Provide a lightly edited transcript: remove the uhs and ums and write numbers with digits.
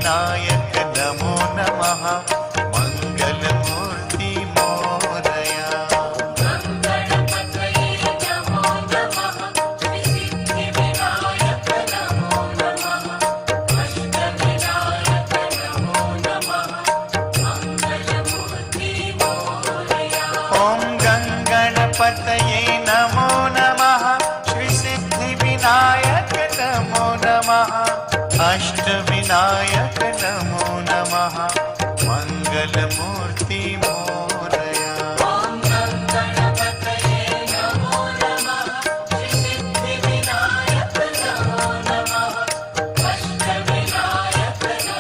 विनायक नमो नमः मंगलमूर्ति मोरया। ओम गंगणपतये नमो नमः श्री सिद्धि विनायक नमो नमः अष्ट विनायक नमो नमः मंगलमूर्ति मोरया।